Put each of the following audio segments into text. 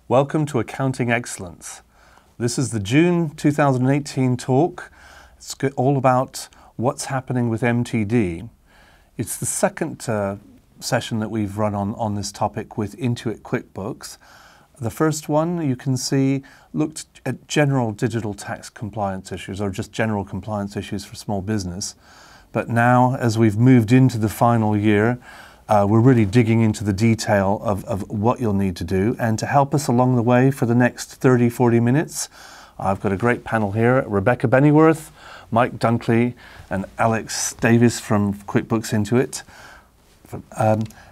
Welcome to Accounting Excellence. This is the June 2018 talk. It's all about what's happening with MTD. It's the second session that we've run on this topic with Intuit QuickBooks. The first one, you can see, looked at general digital tax compliance issues or just general compliance issues for small business. But now, as we've moved into the final year, we're really digging into the detail of what you'll need to do. And to help us along the way for the next 30-40 minutes, I've got a great panel here. Rebecca Benneyworth, Mike Dunkley, and Alex Davis from QuickBooks Intuit.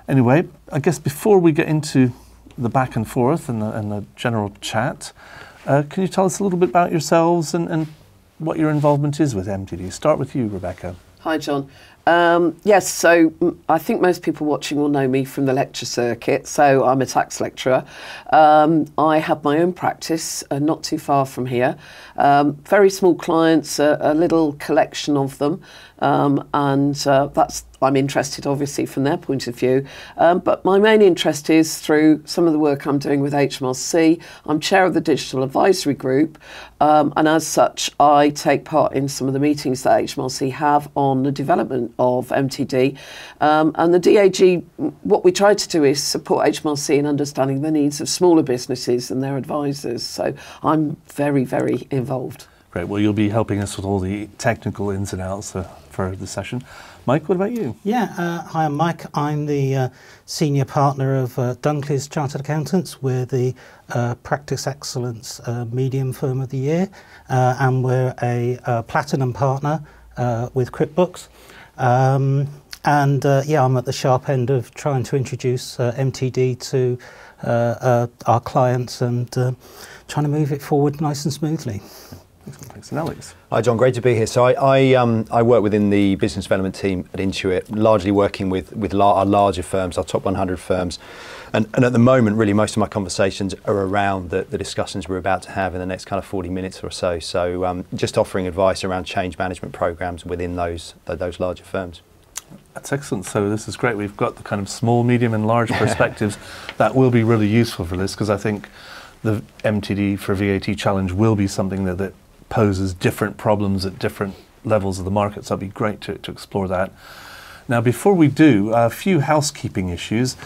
Anyway, I guess before we get into the back and forth and the general chat, can you tell us a little bit about yourselves and what your involvement is with MTD? Start with you, Rebecca. Hi, John. Yes, so I think most people watching will know me from the lecture circuit. So I'm a tax lecturer. I have my own practice not too far from here. Very small clients, a little collection of them. I'm interested, obviously, from their point of view. But my main interest is through some of the work I'm doing with HMRC. I'm chair of the Digital Advisory Group, and as such, I take part in some of the meetings that HMRC have on the development of MTD. And the DAG, what we try to do is support HMRC in understanding the needs of smaller businesses and their advisors. So I'm very, very involved. Great. Well, you'll be helping us with all the technical ins and outs for the session. Mike, what about you? Yeah, hi, I'm Mike. I'm the senior partner of Dunkley's Chartered Accountants. We're the Practice Excellence Medium Firm of the Year, and we're a platinum partner with QuickBooks. Yeah, I'm at the sharp end of trying to introduce MTD to our clients and trying to move it forward nice and smoothly. Thanks. And Alex. Hi John, great to be here. So I work within the business development team at Intuit, largely working with our larger firms, our top 100 firms. And at the moment, really, most of my conversations are around the discussions we're about to have in the next kind of 40 minutes or so. So just offering advice around change management programs within those larger firms. That's excellent. So this is great. We've got the kind of small, medium and large perspectives that will be really useful for this, because I think the MTD for VAT challenge will be something that poses different problems at different levels of the market, so it'd be great to explore that. Now, before we do, a few housekeeping issues.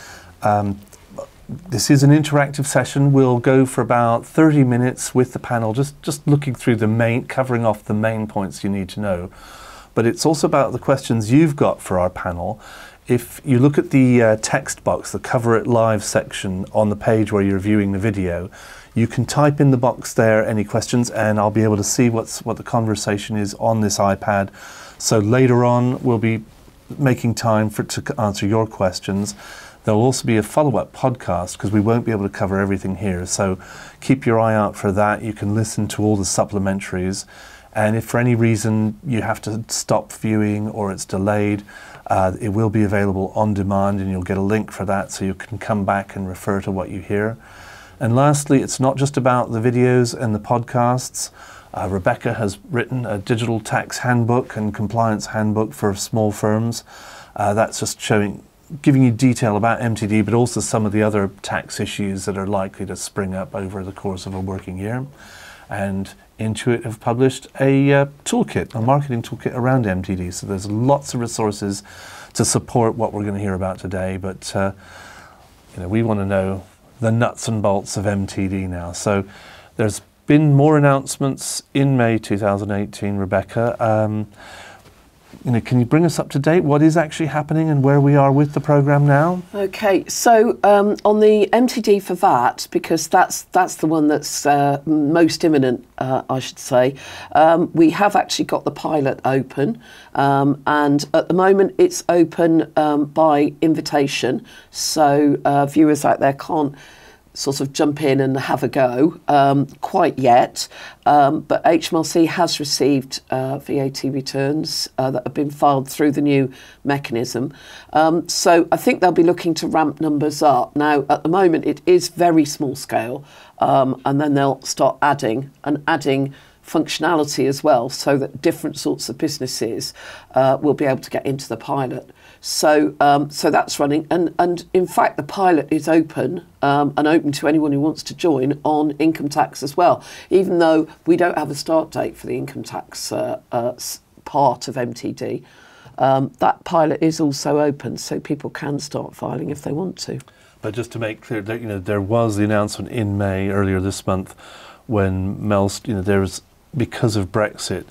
This is an interactive session. We'll go for about 30 minutes with the panel, just looking through covering off the main points you need to know. But it's also about the questions you've got for our panel. If you look at the text box, the Cover It Live section on the page where you're viewing the video, you can type in the box there any questions, and I'll be able to see what the conversation is on this iPad. So later on, we'll be making time to answer your questions. There'll also be a follow-up podcast, because we won't be able to cover everything here. So keep your eye out for that. You can listen to all the supplementaries. And if for any reason you have to stop viewing or it's delayed, it will be available on demand, and you'll get a link for that, so you can come back and refer to what you hear. And lastly, it's not just about the videos and the podcasts. Rebecca has written a digital tax handbook and compliance handbook for small firms. That's just giving you detail about MTD, but also some of the other tax issues that are likely to spring up over the course of a working year. And Intuit have published a toolkit, a marketing toolkit around MTD. So there's lots of resources to support what we're going to hear about today. But we want to know the nuts and bolts of MTD now. So there's been more announcements in May 2018, Rebecca. Can you bring us up to date? What is actually happening and where we are with the programme now? Okay, so on the MTD for VAT, because that's the one that's most imminent, I should say, we have actually got the pilot open, and at the moment it's open by invitation, so viewers out there can't sort of jump in and have a go quite yet, but HMRC has received VAT returns that have been filed through the new mechanism. So I think they'll be looking to ramp numbers up. Now, at the moment, it is very small scale, and then they'll start adding functionality as well, so that different sorts of businesses will be able to get into the pilot. So so that's running, and in fact the pilot is open and open to anyone who wants to join on income tax as well, even though we don't have a start date for the income tax part of MTD. That pilot is also open, so people can start filing if they want to. But just to make clear, that, there was the announcement in May earlier this month when there was, because of Brexit,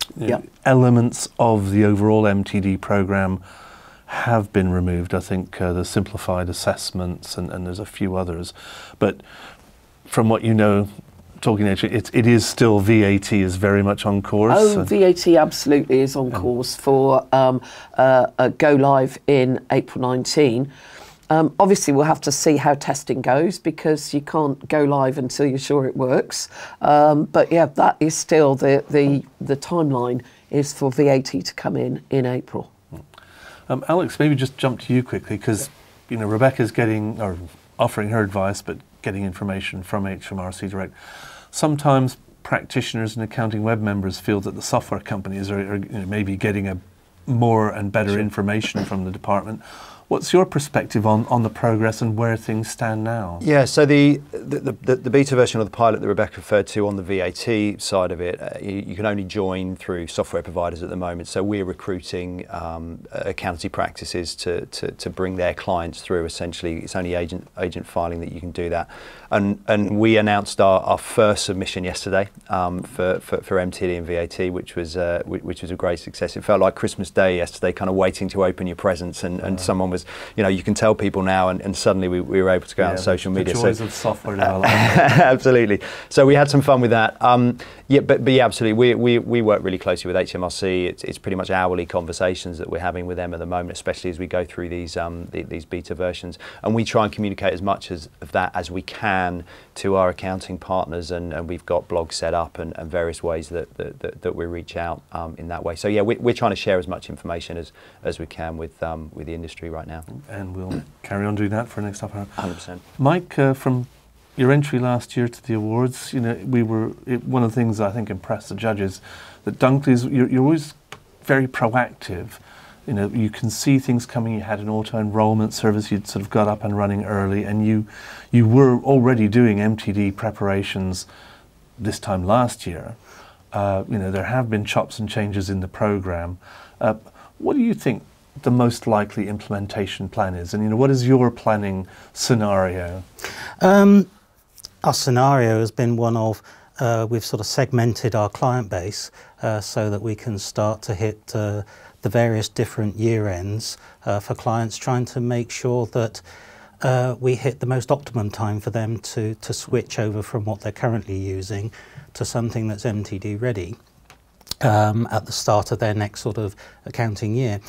elements of the overall MTD programme have been removed. I think the simplified assessments and there's a few others. But from what you know, talking actually, it is still VAT is very much on course. Oh, VAT absolutely is on course for a go live in April 19. Obviously, we'll have to see how testing goes, because you can't go live until you're sure it works. But yeah, that is still the timeline is for VAT to come in April. Alex, maybe just jump to you quickly, because Rebecca's getting or offering her advice, but getting information from HMRC Direct. Sometimes practitioners and AccountingWEB members feel that the software companies are maybe getting more and better information from the department. What's your perspective on the progress and where things stand now? Yeah, so the beta version of the pilot that Rebecca referred to on the VAT side of it, you can only join through software providers at the moment. So we're recruiting accountancy practices to bring their clients through. Essentially, it's only agent filing that you can do that. And we announced our first submission yesterday for MTD and VAT, which was a great success. It felt like Christmas Day yesterday, kind of waiting to open your presents, and someone was, you can tell people now, and suddenly we were able to go out on social media. The joys of software development. Absolutely. So we had some fun with that. But absolutely, we work really closely with HMRC. It's pretty much hourly conversations that we're having with them at the moment, especially as we go through these beta versions, and we try and communicate as much of that as we can to our accounting partners, and we've got blogs set up and various ways that we reach out in that way. So yeah, we're trying to share as much information as we can with the industry right now. And we'll carry on doing that for the next half hour. 100%. Mike, from your entry last year to the awards, one of the things I think impressed the judges, that Dunkley's, you're always very proactive. You can see things coming. You had an auto-enrollment service. You'd sort of got up and running early, and you were already doing MTD preparations this time last year. There have been chops and changes in the programme. What do you think the most likely implementation plan is, and what is your planning scenario? Our scenario has been one of we've sort of segmented our client base so that we can start to hit the various different year ends for clients, trying to make sure that we hit the most optimum time for them to switch over from what they're currently using to something that's MTD ready at the start of their next sort of accounting year.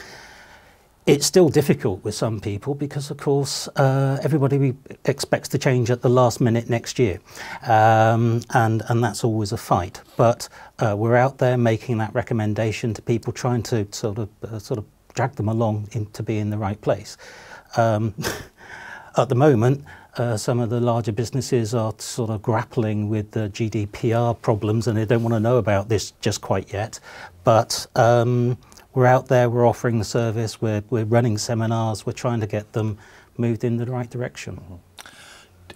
It's still difficult with some people because, of course, everybody expects to change at the last minute next year, and that's always a fight. But we're out there making that recommendation to people, trying to sort of drag them along to be in the right place. At the moment, some of the larger businesses are sort of grappling with the GDPR problems, and they don't want to know about this just quite yet. But we're out there, we're offering the service, we're running seminars, we're trying to get them moved in the right direction. Mm-hmm.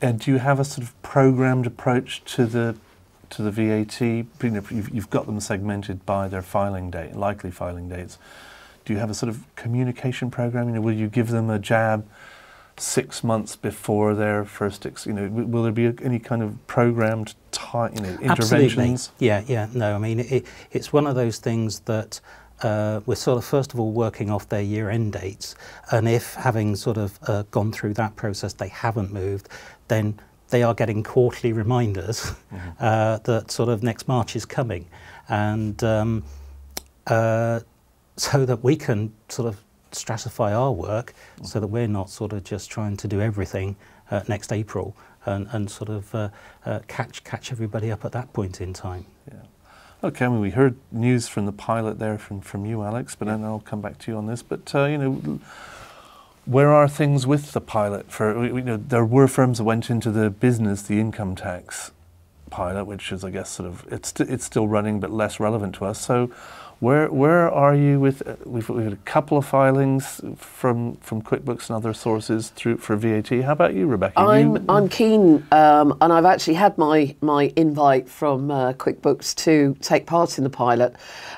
And do you have a sort of programmed approach to the VAT? You've got them segmented by their filing date, likely filing dates. Do you have a sort of communication program? Will you give them a jab 6 months before their first, will there be any kind of programmed interventions? Absolutely. Yeah. No, I mean, it's one of those things that we're sort of first of all working off their year-end dates, and if having sort of gone through that process they haven't moved, then they are getting quarterly reminders that sort of next March is coming, and so that we can sort of stratify our work so that we're not sort of just trying to do everything next April and sort of catch everybody up at that point in time. Yeah. Okay, I mean, we heard news from the pilot there from you, Alex, but then I'll come back to you on this. But, where are things with the pilot? There were firms that went into the income tax pilot, which is, I guess, sort of it's still running but less relevant to us. So, where are you with? We've had a couple of filings from QuickBooks and other sources for VAT. How about you, Rebecca? I'm keen, and I've actually had my invite from QuickBooks to take part in the pilot.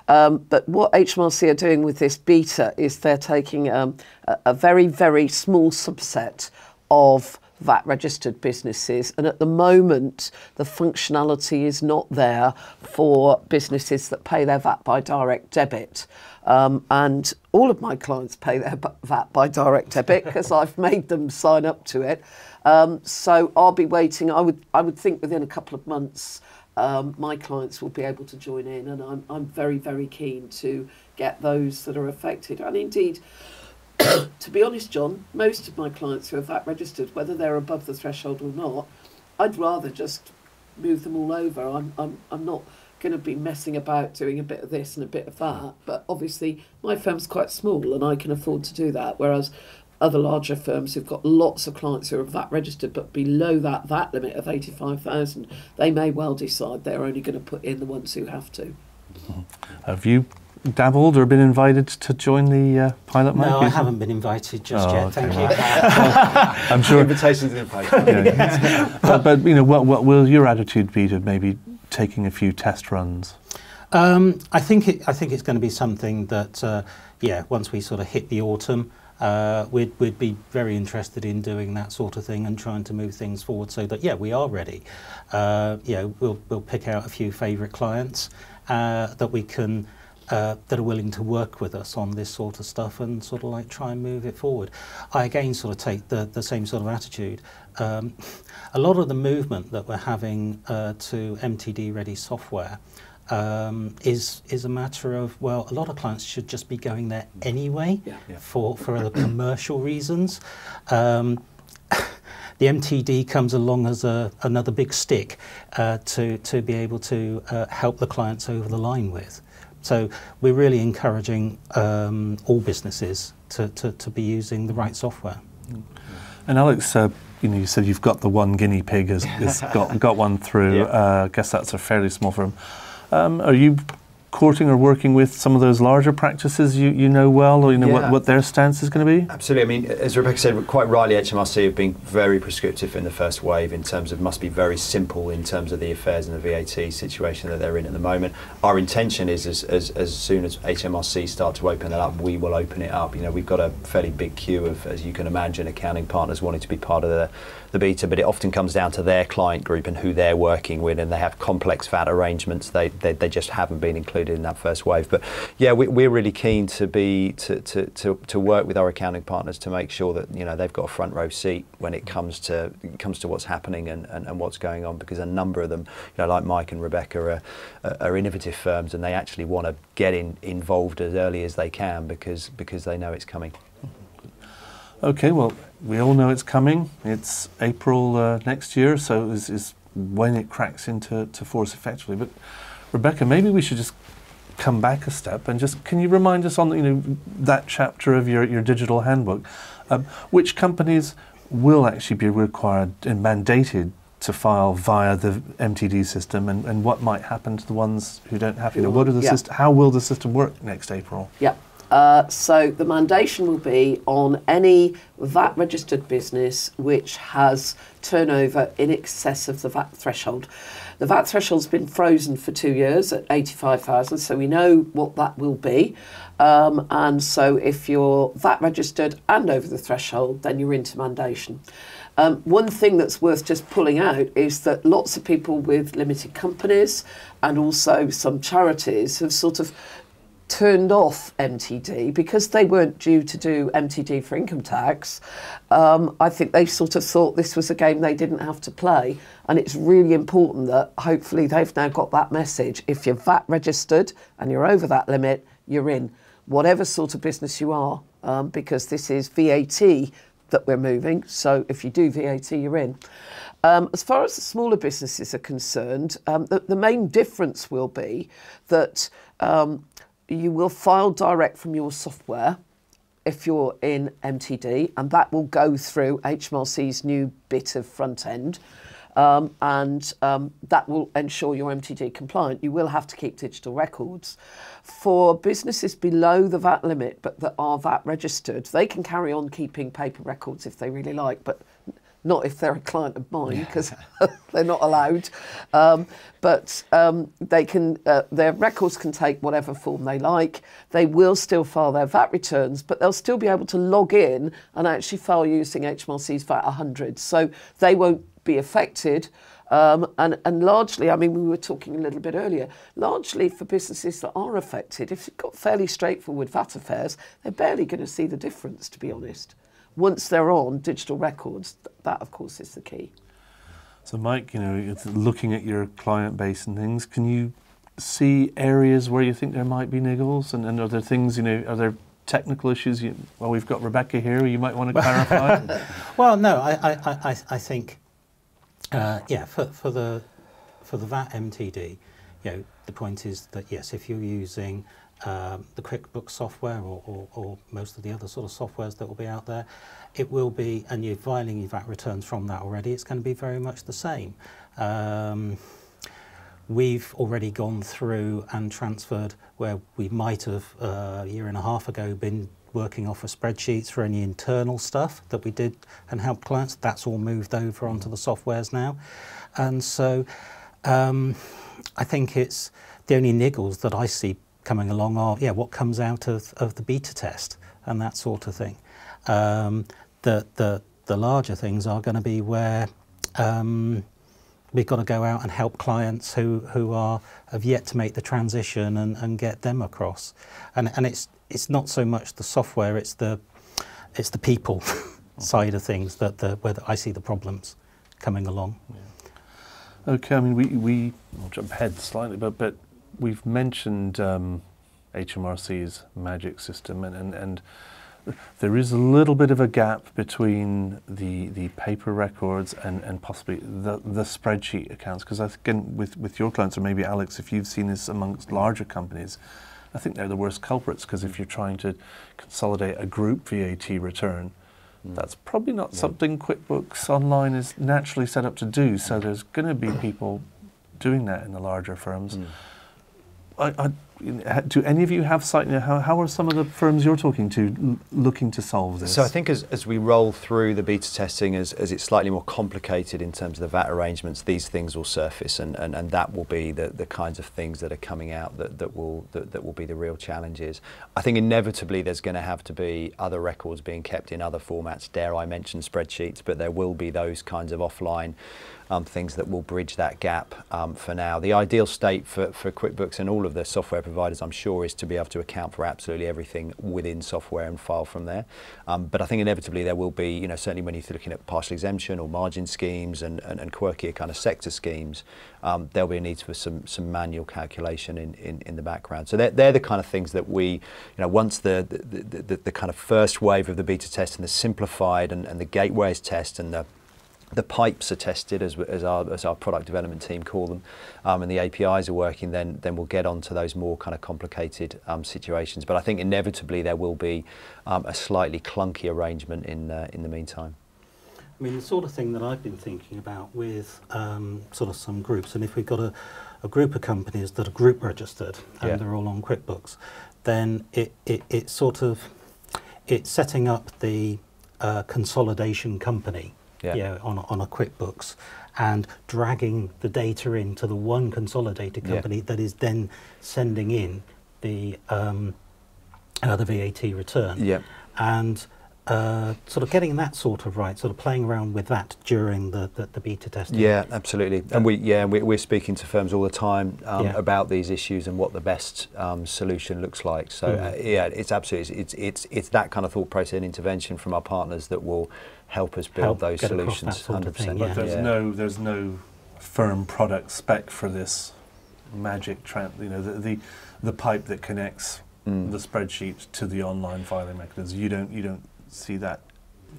But what HMRC are doing with this beta is they're taking a very, very small subset of VAT registered businesses, and at the moment the functionality is not there for businesses that pay their VAT by direct debit, and all of my clients pay their VAT by direct debit because I've made them sign up to it. So I'll be waiting. I would think within a couple of months my clients will be able to join in, and I'm very, very keen to get those that are affected. And indeed, to be honest, John, most of my clients who are VAT registered, whether they're above the threshold or not, I'd rather just move them all over. I'm not going to be messing about doing a bit of this and a bit of that. But obviously, my firm's quite small and I can afford to do that. Whereas other larger firms who've got lots of clients who are VAT registered but below that VAT limit of 85,000, they may well decide they're only going to put in the ones who have to. Have you dabbled or been invited to join the pilot? No, I haven't been invited just yet. Okay, Thank well, you. I'm sure. Invitations in the post. Yeah. but you know, what will your attitude be to maybe taking a few test runs? I think it's going to be something that once we sort of hit the autumn, we'd be very interested in doing that sort of thing and trying to move things forward so that we are ready. We'll pick out a few favourite clients that we can. That are willing to work with us on this sort of stuff and sort of like try and move it forward. I again sort of take the same sort of attitude. A lot of the movement that we're having to MTD ready software is a matter of, well, a lot of clients should just be going there anyway for other commercial reasons. The MTD comes along as another big stick to be able to help the clients over the line with. So we're really encouraging all businesses to be using the right software. And Alex, you said you've got the one guinea pig has got one through. I guess that's a fairly small firm. Are you courting or working with some of those larger practices you know well, or what their stance is going to be? Absolutely. I mean, as Rebecca said, quite rightly, HMRC have been very prescriptive in the first wave in terms of must be very simple in terms of the affairs and the VAT situation that they're in at the moment. Our intention is as soon as HMRC start to open it up, we will open it up. We've got a fairly big queue of, as you can imagine, accounting partners wanting to be part of the beta, but it often comes down to their client group and who they're working with, and they have complex VAT arrangements. They just haven't been included in that first wave. But we're really keen to work with our accounting partners to make sure that they've got a front row seat when it comes to what's happening and what's going on, because a number of them, like Mike and Rebecca, are innovative firms, and they actually want to get involved as early as they can because they know it's coming. Okay, well, we all know it's coming. It's April next year, so is when it cracks into force effectively. But Rebecca, maybe we should just come back a step and can you remind us on that chapter of your digital handbook, which companies will actually be required and mandated to file via the MTD system, and what might happen to the ones who don't have to? How will the system work next April? Yeah. So the mandation will be on any VAT registered business which has turnover in excess of the VAT threshold. The VAT threshold's been frozen for 2 years at 85,000, so we know what that will be. And so if you're VAT registered and over the threshold, then you're into mandation. One thing that's worth just pulling out is that lots of people with limited companies and also some charities have sort of turned off MTD because they weren't due to do MTD for income tax. I think they sort of thought this was a game they didn't have to play, and it's really important that hopefully they've now got that message. If you're VAT registered and you're over that limit, you're in, whatever sort of business you are, because this is VAT that we're moving, so if you do VAT, you're in. As far as the smaller businesses are concerned, the main difference will be that you will file direct from your software if you're in MTD, and that will go through HMRC's new bit of front end. that will ensure you're MTD compliant. You will have to keep digital records. For businesses below the VAT limit but that are VAT registered, they can carry on keeping paper records if they really like, but not if they're a client of mine, because they're not allowed. They can, their records can take whatever form they like. They will still file their VAT returns, but they'll still be able to log in and actually file using HMRC's VAT 100. So they won't be affected. And largely, I mean, we were talking a little bit earlier, largely for businesses that are affected, if you've got fairly straightforward VAT affairs, they're barely going to see the difference, to be honest. Once they're on digital records, that of course is the key. So Mike, you know, it's looking at your client base and things, can you see areas where you think there might be niggles, and are there things, you know, are there technical issues? Well, we've got Rebecca here, you might want to clarify. Well, no, I think, for the VAT MTD, you know, the point is that yes, if you're using the QuickBooks software or most of the other sort of softwares that will be out there, it will be, and you're filing your VAT returns from that already, it's going to be very much the same. We've already gone through and transferred where we might have a year and a half ago been working off of spreadsheets for any internal stuff that we did and helped clients. That's all moved over onto the softwares now. And so I think it's the only niggles that I see coming along are, what comes out of the beta test and that sort of thing. The larger things are going to be where we've got to go out and help clients who have yet to make the transition and get them across. And it's not so much the software, it's the people side of things where I see the problems coming along. Yeah. Okay, I mean I'll jump ahead slightly, but we've mentioned HMRC's magic system, and there is a little bit of a gap between the paper records and possibly the spreadsheet accounts, because I think, again, with your clients, or maybe Alex, if you've seen this amongst larger companies, I think they're the worst culprits, because if you're trying to consolidate a group VAT return, that's probably not something QuickBooks Online is naturally set up to do. So there's going to be people doing that in the larger firms. Do any of you have sight? How are some of the firms you're talking to looking to solve this? So I think as we roll through the beta testing, as it's slightly more complicated in terms of the VAT arrangements, these things will surface, and that will be the kinds of things that are coming out that will be the real challenges. I think inevitably there's going to have to be other records being kept in other formats. Dare I mention spreadsheets, but there will be those kinds of offline things that will bridge that gap for now. The ideal state for QuickBooks and all of the software providers, I'm sure, is to be able to account for absolutely everything within software and file from there. But I think inevitably there will be, certainly when you're looking at partial exemption or margin schemes and quirkier kind of sector schemes, there'll be a need for some manual calculation in the background. So they're the kind of things that we, once the kind of first wave of the beta test and the simplified and the gateways test and the pipes are tested, as our product development team call them, and the APIs are working, then we'll get on to those more kind of complicated situations. But I think inevitably there will be a slightly clunky arrangement in the meantime. I mean, the sort of thing that I've been thinking about with sort of some groups, and if we've got a group of companies that are group registered and they're all on QuickBooks, then it's setting up the consolidation company. On a QuickBooks, and dragging the data into the one consolidated company that is then sending in the VAT return, and sort of getting that sort of right, sort of playing around with that during the beta testing. Yeah, absolutely. And we're speaking to firms all the time about these issues and what the best solution looks like. So it's absolutely it's that kind of thought process and intervention from our partners that will help us build those solutions. 100%. But there's no firm product spec for this magic the pipe that connects the spreadsheet to the online filing mechanism. You don't see that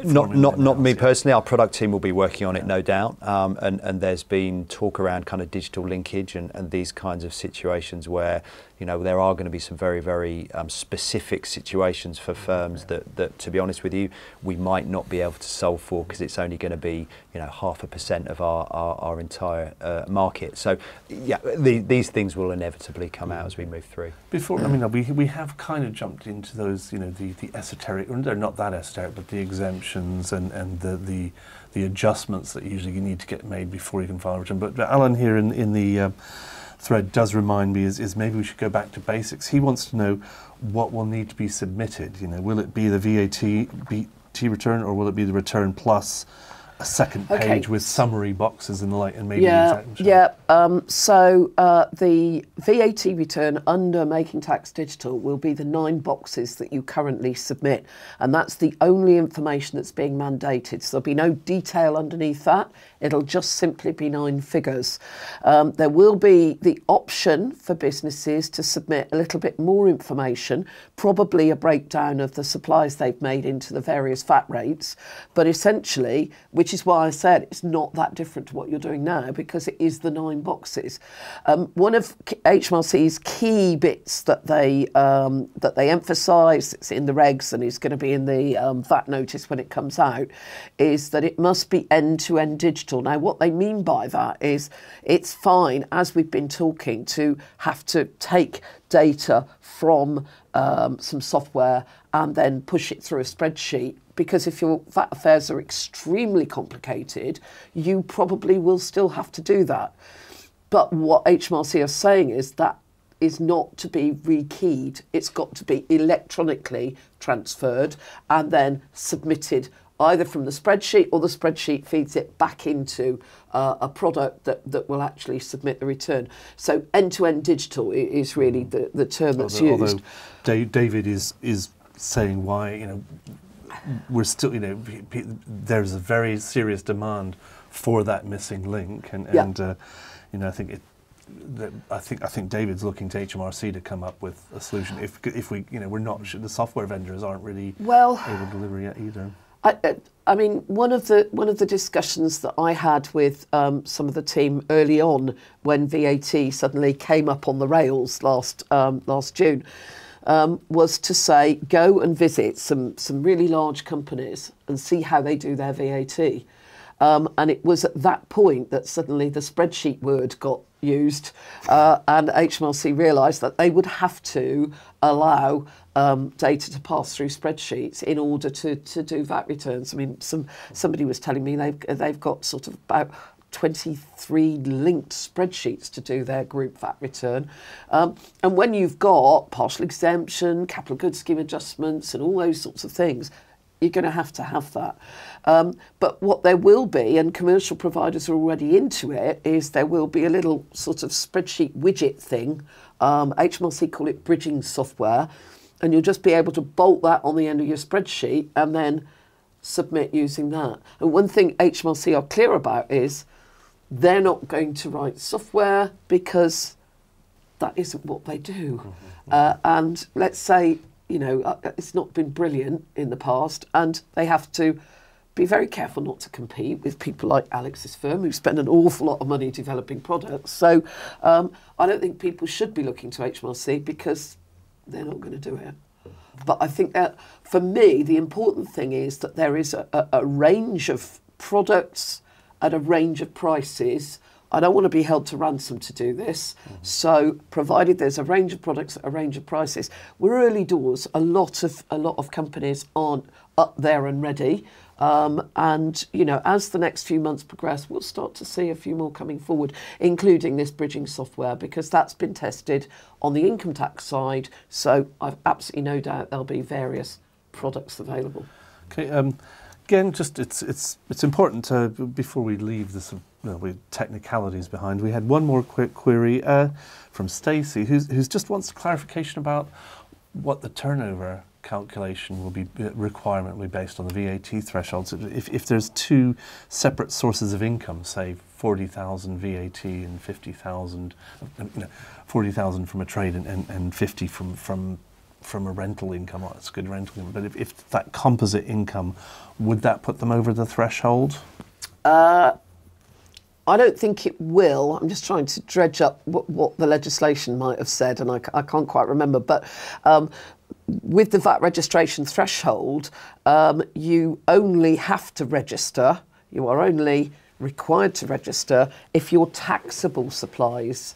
Not me personally. Our product team will be working on it, no doubt. And there's been talk around kind of digital linkage and these kinds of situations where, you know, there are going to be some very, very specific situations for firms that, to be honest with you, we might not be able to solve for because it's only going to be, you know, 0.5% of our entire market. So, yeah, these things will inevitably come out as we move through. Before, I mean, we have kind of jumped into those, you know, the esoteric, or they're not that esoteric, but the exemptions and the adjustments that usually you need to get made before you can file a return. But Alan here in the thread does remind me is maybe we should go back to basics. He wants to know what will need to be submitted. You know, will it be the VAT return, or will it be the return plus a second page with summary boxes and the like, and maybe so the VAT return under Making Tax Digital will be the 9 boxes that you currently submit, and that's the only information that's being mandated. So there'll be no detail underneath that. It'll just simply be 9 figures. There will be the option for businesses to submit a little bit more information, probably a breakdown of the supplies they've made into the various VAT rates, but essentially, which is why I said it's not that different to what you're doing now, because it is the 9 boxes. One of HMRC's key bits that they emphasise, it's in the regs and is going to be in the VAT notice when it comes out, is that it must be end-to-end digital. Now, what they mean by that is it's fine, as we've been talking, to have to take data from some software and then push it through a spreadsheet, because if your VAT affairs are extremely complicated, you probably will still have to do that. But what HMRC are saying is that is not to be rekeyed. It's got to be electronically transferred and then submitted either from the spreadsheet, or the spreadsheet feeds it back into a product that will actually submit the return. So end-to-end digital is really the term that's used. Although David is saying why, you know, we're still, you know, there's a very serious demand for that missing link, and you know, I think David's looking to HMRC to come up with a solution. If we, you know, we're not sure, the software vendors aren't really able to deliver yet either. I mean, one of the discussions that I had with some of the team early on when VAT suddenly came up on the rails last June was to say, go and visit some really large companies and see how they do their VAT. And it was at that point that suddenly the spreadsheet word got used, and HMRC realised that they would have to allow data to pass through spreadsheets in order to do VAT returns. I mean, somebody was telling me they've got sort of about 23 linked spreadsheets to do their group VAT return. And when you've got partial exemption, capital goods scheme adjustments and all those sorts of things, you're going to have that. But what there will be, and commercial providers are already into it, is there will be a little sort of spreadsheet widget thing. HMRC call it bridging software, and you'll just be able to bolt that on the end of your spreadsheet and then submit using that. And one thing HMRC are clear about is they're not going to write software because that isn't what they do. And let's say, you know, it's not been brilliant in the past, and they have to be very careful not to compete with people like Alex's firm, who spend an awful lot of money developing products. So I don't think people should be looking to HMRC because they're not going to do it. But I think that, for me, the important thing is that there is a range of products at a range of prices. I don't want to be held to ransom to do this. So provided there's a range of products at a range of prices, we're early doors. A lot of companies aren't up there and ready. And, you know, as the next few months progress, we'll start to see a few more coming forward, including this bridging software, because that's been tested on the income tax side. So I've absolutely no doubt there'll be various products available. Okay. Again, just it's important to, before we leave this, with technicalities behind, we had one more quick query from Stacey, who's just wants clarification about what the turnover calculation will be, requirement will be based on the VAT thresholds. If there's 2 separate sources of income, say 40,000 VAT and 50,000, 40,000 from a trade and 50 from from a rental income, well, it's good rental income, but if that composite income, would that put them over the threshold? I don't think it will. I'm just trying to dredge up what the legislation might have said, and I can't quite remember. But with the VAT registration threshold, you only have to register, you are only required to register if your taxable supplies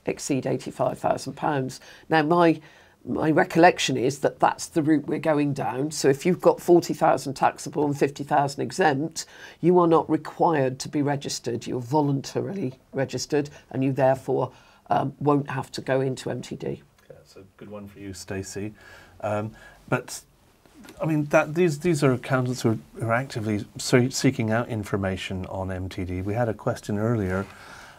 exceed £85,000. Now, my recollection is that that's the route we're going down. So if you've got 40,000 taxable and 50,000 exempt, you are not required to be registered. You're voluntarily registered, and you therefore won't have to go into MTD. Okay, that's a good one for you, Stacey. But I mean, these are accountants who are actively seeking out information on MTD. We had a question earlier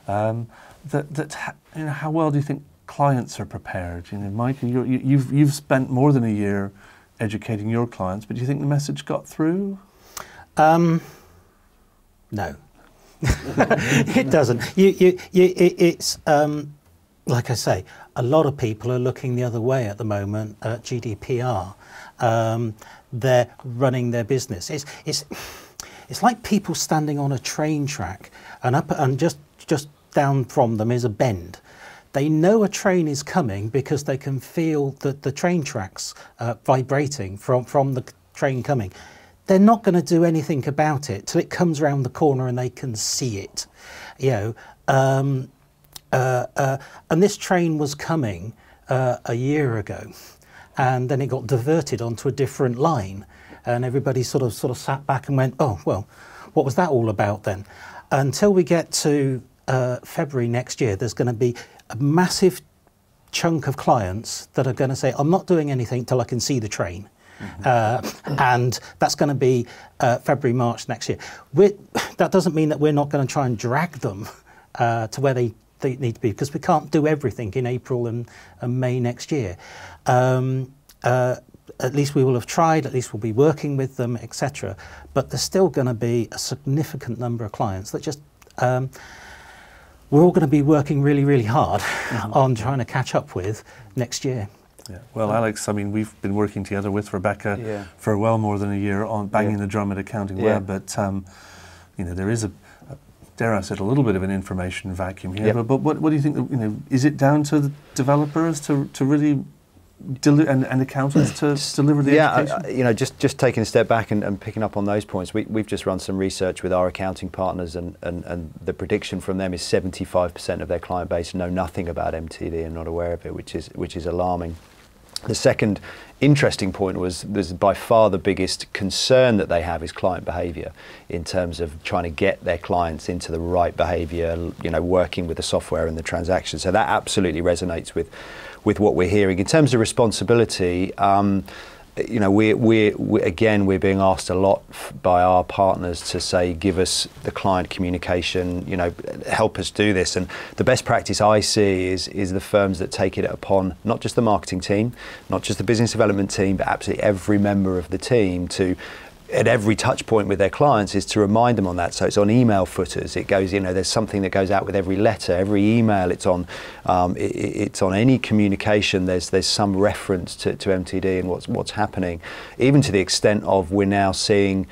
that you know, how well do you think clients are prepared? You know, Mike, you've spent more than a year educating your clients, but do you think the message got through? No, it doesn't. It's like I say, a lot of people are looking the other way at the moment at GDPR. They're running their business. It's like people standing on a train track, and just down from them is a bend. They know a train is coming because they can feel the train tracks vibrating from the train coming. They're not going to do anything about it till it comes around the corner and they can see it. You know, and this train was coming a year ago, and then it got diverted onto a different line, and everybody sort of sat back and went, "Oh well, what was that all about then?" Until we get to February next year, there's going to be a massive chunk of clients that are going to say, I'm not doing anything till I can see the train. Mm-hmm. And that's going to be February, March next year. That doesn't mean that we're not going to try and drag them to where they need to be, because we can't do everything in April and May next year. At least we will have tried, at least we'll be working with them, etc. But there's still going to be a significant number of clients that just... we're all going to be working really, really hard on trying to catch up with next year. Yeah. Well, Alex, I mean, we've been working together with Rebecca for well more than a year on banging the drum at AccountingWEB, but you know, there is dare I say, a little bit of an information vacuum here. But what do you think? You know, is it down to the developers to really and accountants to deliver the education? You know, just taking a step back and picking up on those points, we've just run some research with our accounting partners, and the prediction from them is 75% of their client base know nothing about MTD and not aware of it, which is alarming. The second interesting point was by far the biggest concern that they have is client behaviour, in terms of trying to get their clients into the right behaviour, you know, working with the software and the transactions. So that absolutely resonates with what we're hearing. In terms of responsibility, you know, we're being asked a lot by our partners to say, give us the client communication, you know, help us do this. And the best practice I see is the firms that take it upon not just the marketing team, not just the business development team, but absolutely every member of the team to, at every touch point with their clients, is to remind them on that. So it's on email footers. It goes, you know, there's something that goes out with every letter, every email. It's on any communication. There's some reference to MTD and what's happening, even to the extent of we're now seeing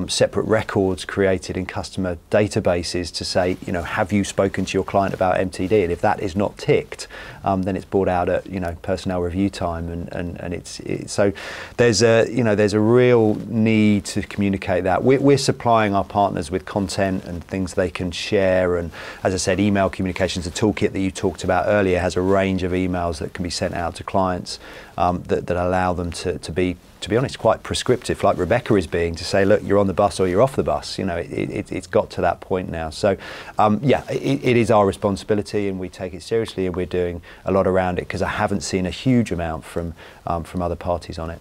separate records created in customer databases to say, you know, have you spoken to your client about MTD? And if that is not ticked, then it's brought out at, you know, personnel review time, and it's so there's a real need to communicate that. We're supplying our partners with content and things they can share, and as I said, email communications, the toolkit that you talked about earlier has a range of emails that can be sent out to clients that allow them to be honest, quite prescriptive, like Rebecca is being, to say, look, you're on the bus or you're off the bus. You know, it's got to that point now. So, it is our responsibility, and we take it seriously, and we're doing a lot around it, because I haven't seen a huge amount from other parties on it.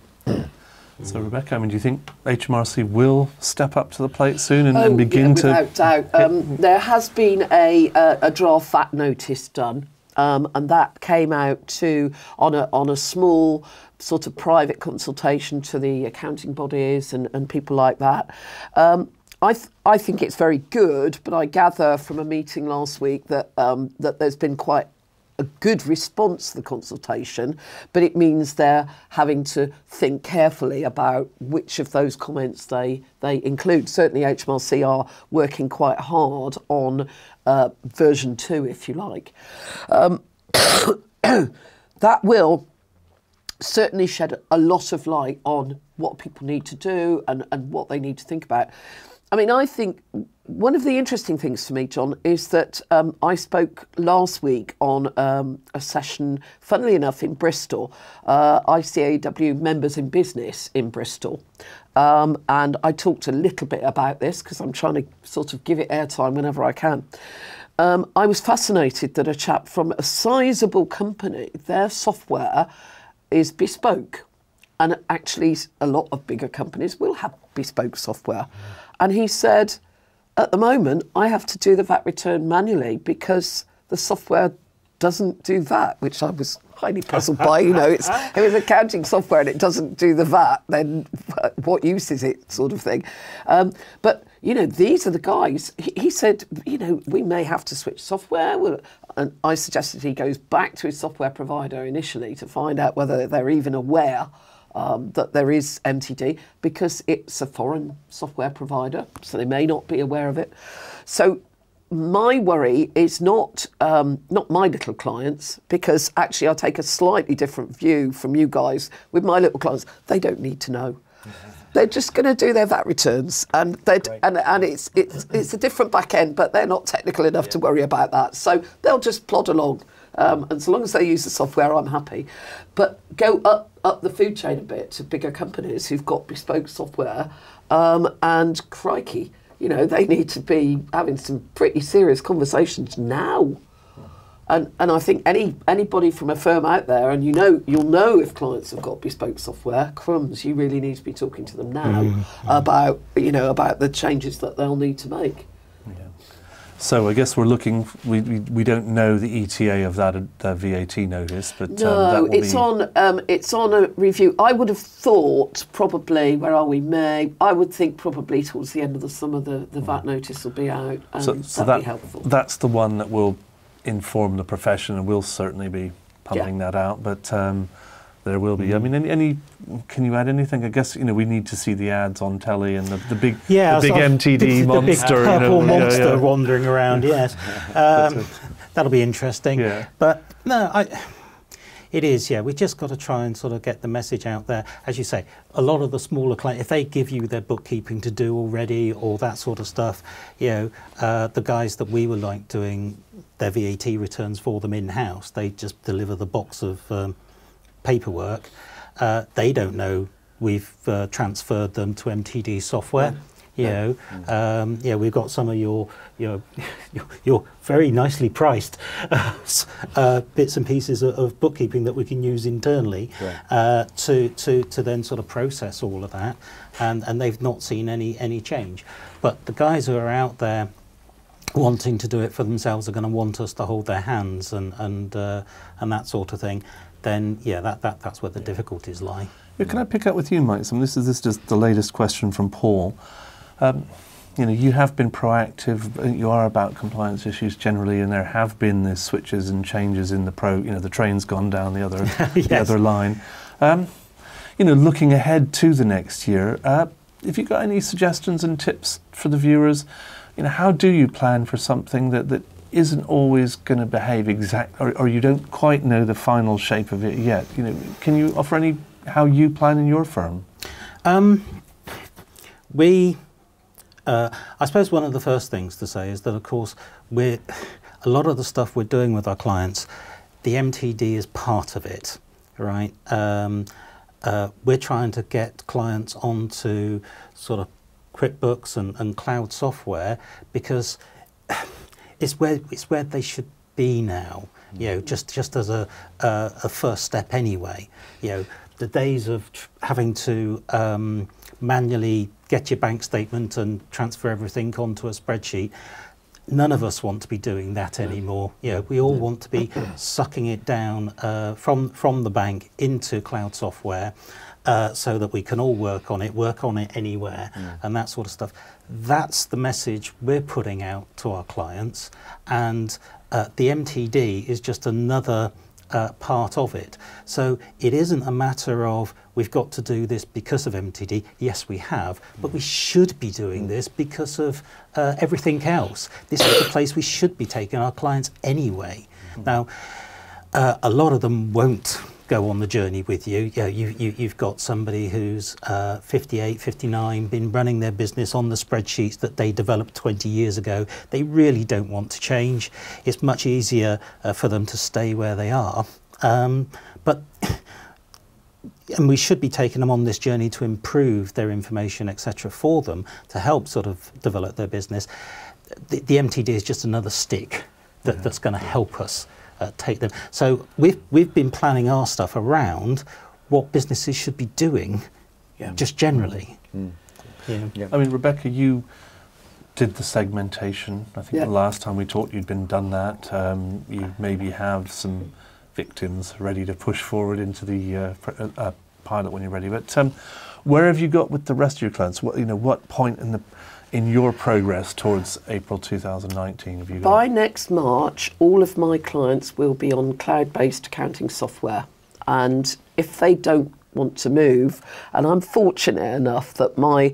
So, Rebecca, I mean, do you think HMRC will step up to the plate soon and begin to... Without doubt. There has been a draft VAT notice done, and that came out on a small sort of private consultation to the accounting bodies and people like that. I think it's very good, but I gather from a meeting last week that that there's been quite a good response to the consultation, but it means they're having to think carefully about which of those comments they include. Certainly HMRC are working quite hard on version 2, if you like. That will certainly shed a lot of light on what people need to do and what they need to think about. I mean, I think one of the interesting things for me, John, is that I spoke last week on a session, funnily enough, in Bristol, ICAEW Members in Business in Bristol. And I talked a little bit about this because I'm trying to sort of give it airtime whenever I can. I was fascinated that a chap from a sizable company, their software is bespoke. And actually, a lot of bigger companies will have bespoke software. And he said, at the moment, I have to do the VAT return manually because the software doesn't do VAT, which I was highly puzzled by. You know, if it's accounting software and it doesn't do the VAT, then what use is it, sort of thing. But, you know, these are the guys. He said, you know, we may have to switch software. And I suggested he goes back to his software provider initially to find out whether they're even aware that there is MTD, because it's a foreign software provider, so they may not be aware of it. So my worry is not my little clients, because actually I take a slightly different view from you guys. With my little clients, they don't need to know. They're just going to do their VAT returns, and it's a different back end, but they're not technical enough to worry about that. So they'll just plod along, and so long as they use the software, I'm happy. But go up the food chain a bit to bigger companies who've got bespoke software, and crikey, you know, they need to be having some pretty serious conversations now. And I think anybody from a firm out there, and you'll know if clients have got bespoke software, crumbs, you really need to be talking to them now about the changes that they'll need to make. Yeah. So I guess we're looking. We don't know the ETA of that VAT notice, but no, it's on a review. I would have thought probably, where are we, May? I would think probably towards the end of the summer the VAT notice will be out. So that'd be helpful. That's the one that will inform the profession, and we'll certainly be pumping that out. But there will be. I mean, can you add anything? I guess we need to see the ads on telly and the big MTD monster, the big purple monster wandering around. Yes, that'll be interesting. Yeah. But no, it is. Yeah, we just got to try and sort of get the message out there. As you say, a lot of the smaller clients, if they give you their bookkeeping to do already or that sort of stuff, the guys that we were like doing their VAT returns for them in-house, they just deliver the box of paperwork. They don't know we've transferred them to MTD software. We've got some of your very nicely priced bits and pieces of bookkeeping that we can use internally to then sort of process all of that, and they've not seen any change. But the guys who are out there wanting to do it for themselves are going to want us to hold their hands and that sort of thing. Then that's where the difficulties lie. Yeah, can I pick up with you, Mike? This is just the latest question from Paul. You have been proactive. You are about compliance issues generally, and there have been these switches and changes in the train's gone down the other yes. the other line. Looking ahead to the next year, if you've got any suggestions and tips for the viewers, how do you plan for something that isn't always going to behave or you don't quite know the final shape of it yet? Can you offer how you plan in your firm? I suppose one of the first things to say is that, of course, a lot of the stuff we're doing with our clients, the MTD is part of it, right? We're trying to get clients onto sort of QuickBooks and cloud software because it's where they should be now. Just as a first step anyway. The days of having to manually get your bank statement and transfer everything onto a spreadsheet, none of us want to be doing that anymore. We all want to be sucking it down from the bank into cloud software so that we can all work on it anywhere and that sort of stuff. That's the message we're putting out to our clients, and The MTD is just another part of it. So it isn't a matter of we've got to do this because of MTD. Yes, we have, but we should be doing this because of everything else. This is the place we should be taking our clients anyway. Now, a lot of them won't go on the journey with you. Yeah, you've got somebody who's 58, 59, been running their business on the spreadsheets that they developed 20 years ago. They really don't want to change. It's much easier for them to stay where they are. But and we should be taking them on this journey to improve their information, etc., for them to help sort of develop their business. The MTD is just another stick that's going to help us take them. So we've been planning our stuff around what businesses should be doing, just generally. Yeah. I mean, Rebecca, you did the segmentation. I think the last time we talked, you'd done that. You maybe have some victims ready to push forward into the pilot when you're ready. But where have you got with the rest of your clients? What point in your progress towards April 2019 have you got? By next March, all of my clients will be on cloud-based accounting software. And if they don't want to move, and I'm fortunate enough that my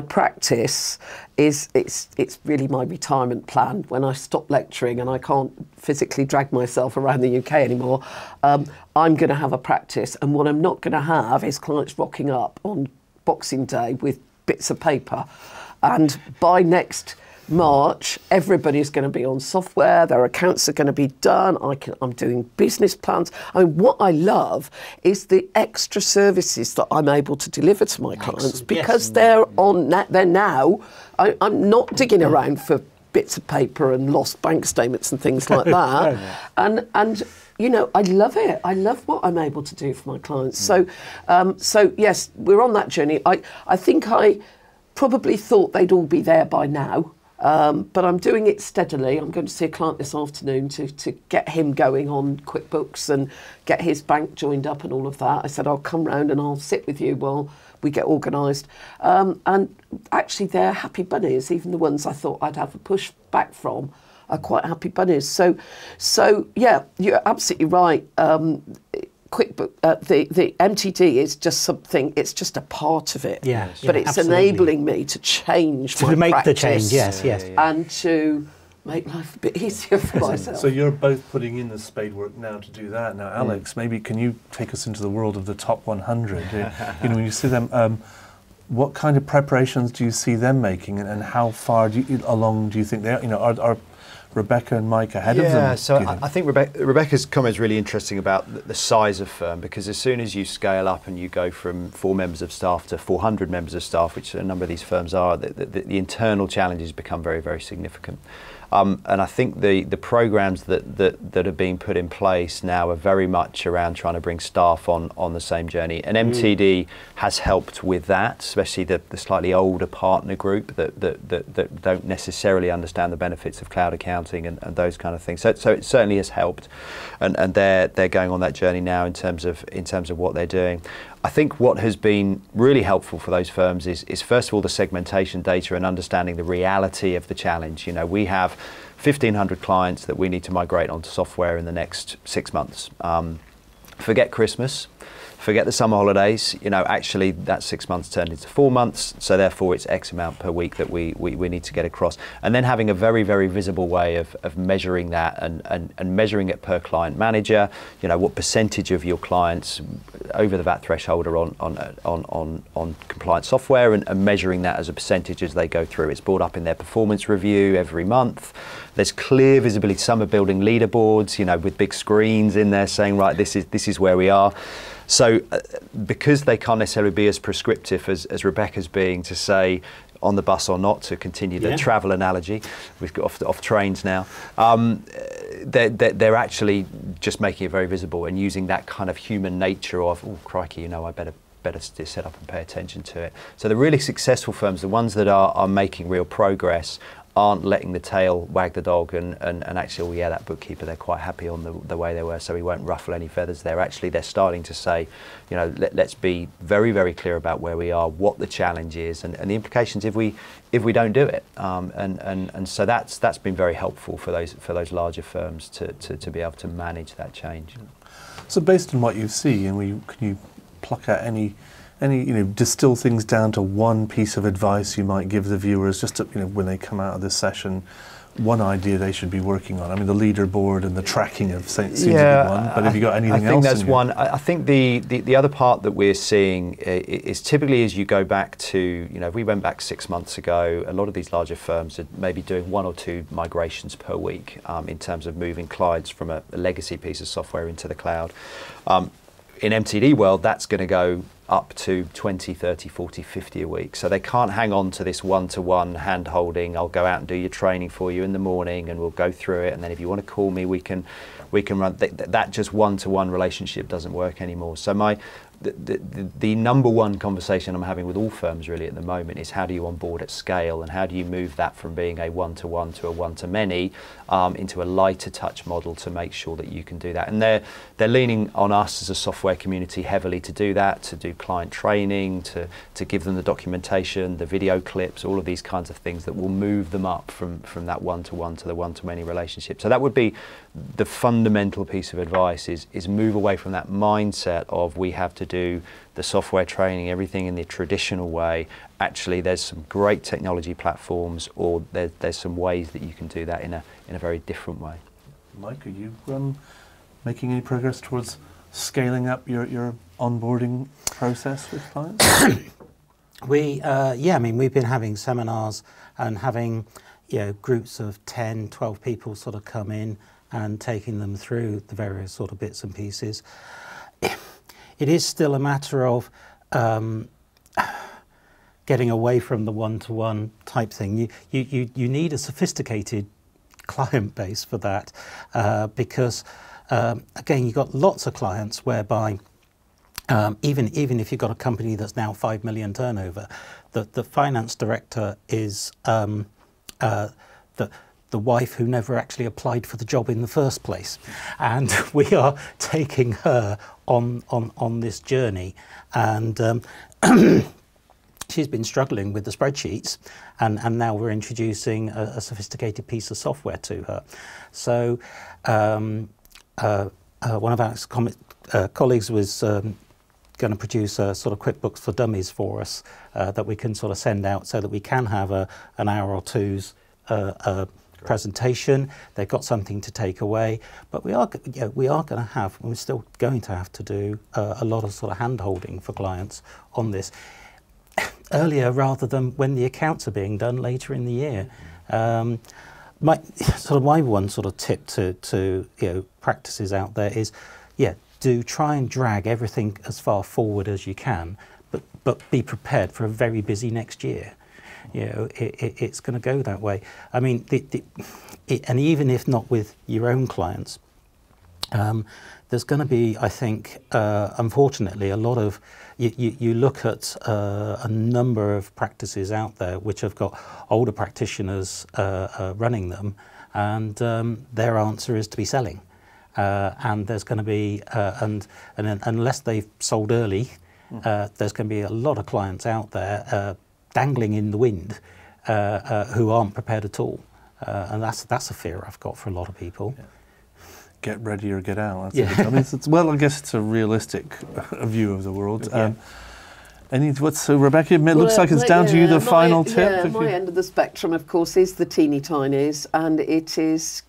practice is, it's really my retirement plan. When I stop lecturing and I can't physically drag myself around the UK anymore, I'm going to have a practice. And what I'm not going to have is clients rocking up on Boxing Day with bits of paper. And by next March, everybody's going to be on software, their accounts are going to be done, I'm doing business plans. I mean, what I love is the extra services that I'm able to deliver to my clients because they're now, I'm not digging around for bits of paper and lost bank statements and things like that. And I love it. I love what I'm able to do for my clients. So yes, we're on that journey. I think I probably thought they'd all be there by now, but I'm doing it steadily. I'm going to see a client this afternoon to get him going on QuickBooks and get his bank joined up and all of that. I said, I'll come round and I'll sit with you while we get organised. And actually they're happy bunnies, even the ones I thought I'd have a push back from are quite happy bunnies. So yeah, you're absolutely right. QuickBook, the MTD is just something, it's just a part of it. But it's absolutely enabling me to change my make practice, the change, yes. And to make life a bit easier for myself. So you're both putting in the spade work now to do that. Now, Alex, maybe can you take us into the world of the top 100? When you see them, what kind of preparations do you see them making, and how far along do you think they are? Are Rebecca and Mike ahead of them? Yeah, so I think Rebecca's comment is really interesting about the size of firm, because as soon as you scale up and you go from 4 members of staff to 400 members of staff, which a number of these firms are, the internal challenges become very, very significant. And I think the programs that are being put in place now are very much around trying to bring staff on the same journey. And MTD has helped with that, especially the slightly older partner group that don't necessarily understand the benefits of cloud accounting and those kind of things. So it certainly has helped, and they're going on that journey now in terms of what they're doing. I think what has been really helpful for those firms is first of all the segmentation data and understanding the reality of the challenge. We have 1,500 clients that we need to migrate onto software in the next 6 months. Forget Christmas, forget the summer holidays. Actually that 6 months turned into 4 months, so therefore it's X amount per week that we need to get across. And then having a very, very visible way of measuring that and measuring it per client manager. What percentage of your clients over the VAT threshold are on compliant software, and measuring that as a percentage as they go through. It's brought up in their performance review every month. There's clear visibility. Some are building leaderboards, with big screens in there saying, right, this is where we are. So because they can't necessarily be as prescriptive as Rebecca's being to say on the bus or not, to continue the travel analogy, we've got off trains now, they're actually just making it very visible and using that kind of human nature of, oh crikey, I better set up and pay attention to it. So the really successful firms, the ones that are making real progress, aren't letting the tail wag the dog and actually, oh yeah, that bookkeeper, they're quite happy on the way they were, so we won't ruffle any feathers there. Actually, they're starting to say, you know, let's be very, very clear about where we are, what the challenge is, and the implications if we don't do it. And so that's been very helpful for those larger firms to be able to manage that change. So based on what you see, and can you pluck out any distill things down to one piece of advice you might give the viewers, just to, when they come out of this session, one idea they should be working on? I mean, the leaderboard and the tracking of seems a good one, but have you got anything else? I think that's one. I think the other part that we're seeing is typically as you go back to, if we went back 6 months ago, a lot of these larger firms are maybe doing 1 or 2 migrations per week in terms of moving clients from a legacy piece of software into the cloud. In MTD world, that's going to go up to 20, 30, 40, 50 a week. So they can't hang on to this one-to-one hand-holding. I'll go out and do your training for you in the morning and we'll go through it. And then if you want to call me, we can run. That just one-to-one relationship doesn't work anymore. So the number one conversation I'm having with all firms really at the moment is how do you onboard at scale, and how do you move that from being a one-to-one to a one-to-many into a lighter touch model to make sure that you can do that. And they're leaning on us as a software community heavily to do that, to do client training, to give them the documentation, the video clips, all of these kinds of things that will move them up from that one-to-one to the one-to-many relationship. So that would be the fundamental piece of advice, is move away from that mindset of we have to do the software training, everything in the traditional way. Actually, there's some great technology platforms, or there's some ways that you can do that in a very different way. Mike, are you making any progress towards scaling up your onboarding process with clients? I mean, we've been having seminars and having groups of 10, 12 people sort of come in and taking them through the various sort of bits and pieces. It is still a matter of getting away from the one-to-one type thing. You need a sophisticated client base for that, because again, you've got lots of clients whereby even if you've got a company that's now 5 million turnover, the finance director is the wife who never actually applied for the job in the first place, and we are taking her on this journey, and she's been struggling with the spreadsheets, and now we're introducing a sophisticated piece of software to her. So one of our colleagues was going to produce a sort of QuickBooks for Dummies for us that we can sort of send out, so that we can have an hour or two's presentation. They've got something to take away, but we're still going to have to do a lot of sort of hand-holding for clients on this earlier, rather than when the accounts are being done later in the year. My one sort of tip to practices out there is, do try and drag everything as far forward as you can, but be prepared for a very busy next year. It's going to go that way. I mean, and even if not with your own clients, there's going to be, I think, unfortunately, a lot of, you look at a number of practices out there which have got older practitioners running them, and their answer is to be selling. And there's going to be, and unless they've sold early, there's going to be a lot of clients out there dangling in the wind who aren't prepared at all, and that's a fear I've got for a lot of people. Yeah. Get ready or get out. I guess it's a realistic view of the world. So Rebecca, it looks like it's down to you, the final tip. Yeah, my end of the spectrum, of course, is the teeny tinies, and it is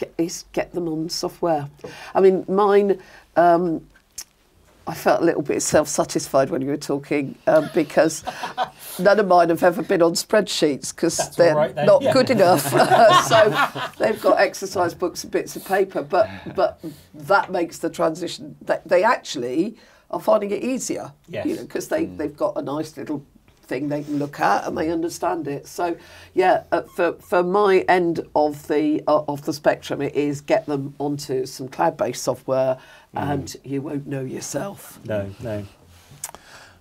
get them on software. I mean, mine. I felt a little bit self-satisfied when you were talking, because none of mine have ever been on spreadsheets, because they're not good enough. So they've got exercise books and bits of paper, but that makes the transition. They actually are finding it easier, because they've got a nice little thing they can look at and they understand it. So for my end of the spectrum, it is get them onto some cloud-based software, and you won't know yourself. No.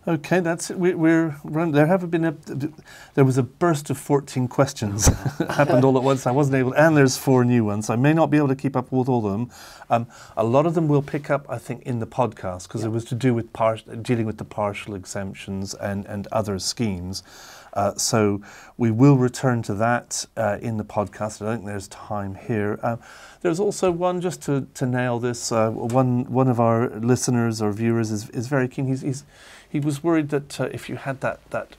Okay, that's it. We're run. There was a burst of 14 questions happened all at once. I wasn't able, and there's 4 new ones. So I may not be able to keep up with all of them. A lot of them will pick up, I think, in the podcast because it was to do with dealing with the partial exemptions and other schemes. So we will return to that in the podcast. I don't think there's time here. There's also one, just to nail this, one of our listeners or viewers is very keen. He was worried that if you had that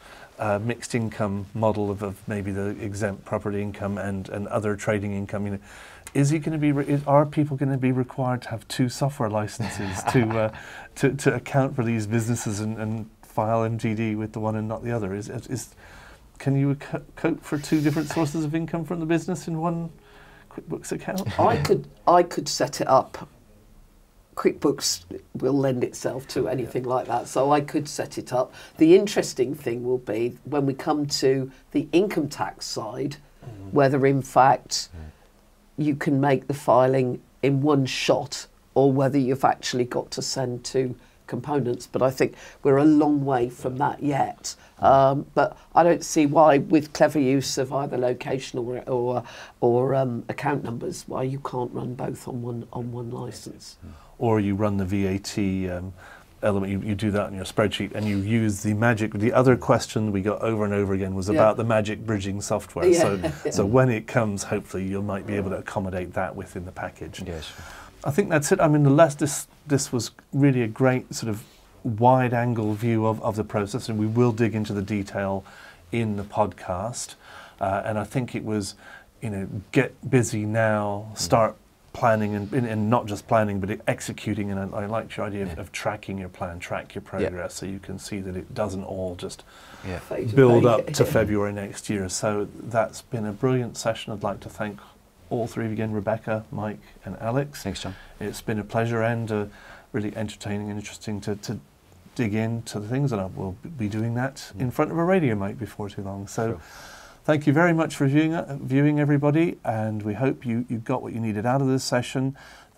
mixed income model of maybe the exempt property income and other trading income, is he going to be? Are people going to be required to have 2 software licenses to account for these businesses and file MTD with the one and not the other? Can you cope for 2 different sources of income from the business in one QuickBooks account? I could set it up. QuickBooks will lend itself to anything like that, so I could set it up. The interesting thing will be when we come to the income tax side, whether in fact you can make the filing in one shot or whether you've actually got to send 2 components. But I think we're a long way from that yet. But I don't see why, with clever use of either location or account numbers, why you can't run both on one license. Or you run the VAT element, you do that in your spreadsheet and you use the magic. The other question we got over and over again was about the magic bridging software. Yeah. So when it comes, hopefully you might be able to accommodate that within the package. Yes. I think that's it. I mean, this was really a great sort of wide-angle view of the process, and we will dig into the detail in the podcast. And I think it was, get busy now, start planning and not just planning, but executing. And I liked your idea of tracking your plan, track your progress, so you can see that it doesn't all just build up to February next year. So that's been a brilliant session. I'd like to thank all 3 of you again, Rebecca, Mike and Alex. Thanks, John. It's been a pleasure and really entertaining and interesting to dig into the things, and I will be doing that in front of a radio mic before too long. So thank you very much for viewing everybody, and we hope you got what you needed out of this session.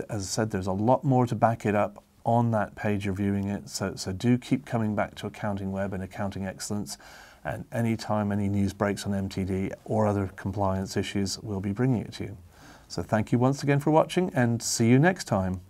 As I said, there's a lot more to back it up on that page you're viewing it, so do keep coming back to AccountingWEB and Accounting Excellence, and anytime any news breaks on MTD or other compliance issues, we'll be bringing it to you. So thank you once again for watching, and see you next time.